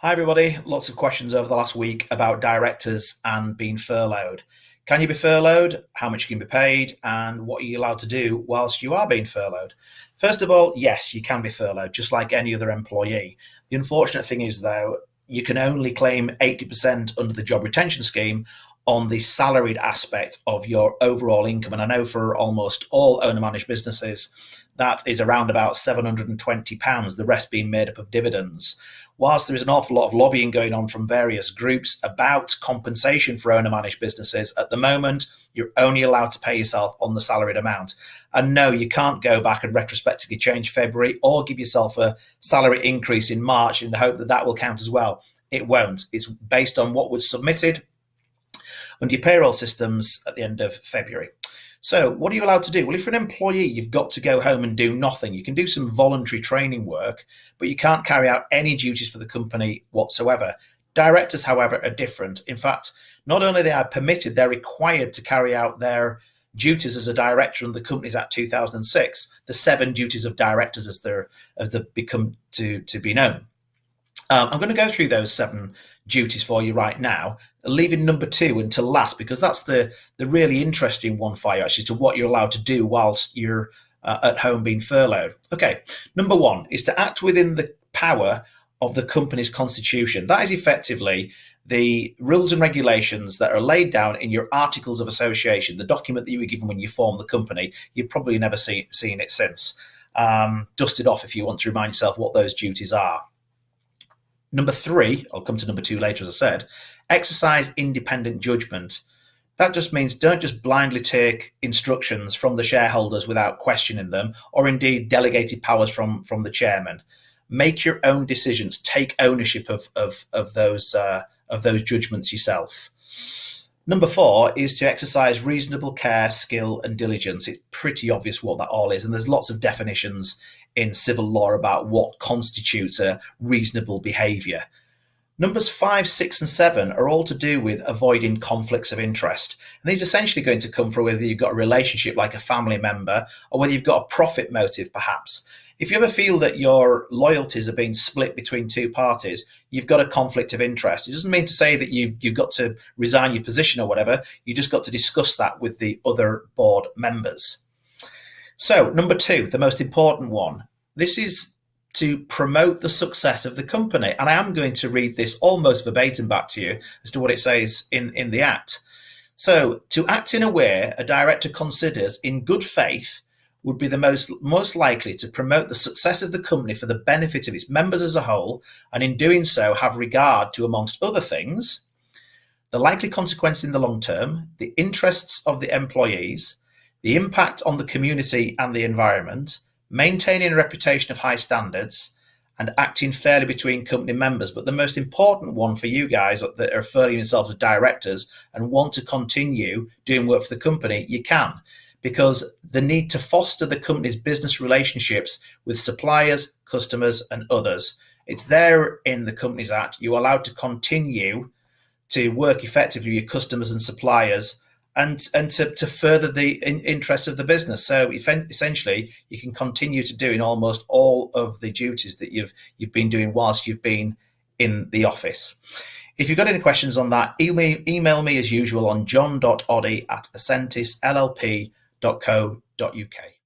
Hi, everybody. Lots of questions over the last week about directors and being furloughed. Can you be furloughed? How much can be paid? And what are you allowed to do whilst you are being furloughed? First of all, yes, you can be furloughed, just like any other employee. The unfortunate thing is, though, you can only claim 80% under the job retention scheme on the salaried aspect of your overall income. And I know for almost all owner managed businesses, that is around about £720, the rest being made up of dividends. Whilst there is an awful lot of lobbying going on from various groups about compensation for owner managed businesses, at the moment, you're only allowed to pay yourself on the salaried amount. And no, you can't go back and retrospectively change February or give yourself a salary increase in March in the hope that that will count as well. It won't. It's based on what was submitted under your payroll systems at the end of February. So what are you allowed to do? Well, if you're an employee, you've got to go home and do nothing. You can do some voluntary training work, but you can't carry out any duties for the company whatsoever. Directors, however, are different. In fact, not only they are permitted, they're required to carry out their duties as a director under the Companies Act 2006, the 7 duties of directors as they become to be known. I'm going to go through those 7 duties for you right now, leaving number 2 until last, because that's the really interesting one for you, actually, to what you're allowed to do whilst you're at home being furloughed. Okay, number 1 is to act within the power of the company's constitution. That is effectively the rules and regulations that are laid down in your articles of association, the document that you were given when you formed the company. You've probably never seen it since. Dust it off if you want to remind yourself what those duties are. Number 3, I'll come to number 2 later, as I said, exercise independent judgment. That just means don't just blindly take instructions from the shareholders without questioning them, or indeed delegated powers from the chairman. Make your own decisions. Take ownership of those judgments yourself. Number 4 is to exercise reasonable care, skill, and diligence. It's pretty obvious what that all is, and there's lots of definitions in civil law about what constitutes a reasonable behaviour. Numbers 5, 6, and 7 are all to do with avoiding conflicts of interest. And these are essentially going to come from whether you've got a relationship like a family member or whether you've got a profit motive, perhaps. If you ever feel that your loyalties are being split between 2 parties, you've got a conflict of interest. It doesn't mean to say that you've got to resign your position or whatever. You just got to discuss that with the other board members. So, number 2, the most important one. This is to promote the success of the company. And I am going to read this almost verbatim back to you as to what it says in the Act. So, to act in a way a director considers in good faith would be the most likely to promote the success of the company for the benefit of its members as a whole, and in doing so have regard to, amongst other things, the likely consequence in the long term, the interests of the employees, the impact on the community and the environment, maintaining a reputation of high standards, and acting fairly between company members. But the most important one for you guys that are referring yourselves as directors and want to continue doing work for the company, you can, because the need to foster the company's business relationships with suppliers, customers, and others. It's there in the Companies Act. You're allowed to continue to work effectively with your customers and suppliers and to further the interests of the business. So essentially, you can continue to doing almost all of the duties that you've been doing whilst you've been in the office. If you've got any questions on that, email me as usual on john.oddy@ascentisllp.co.uk.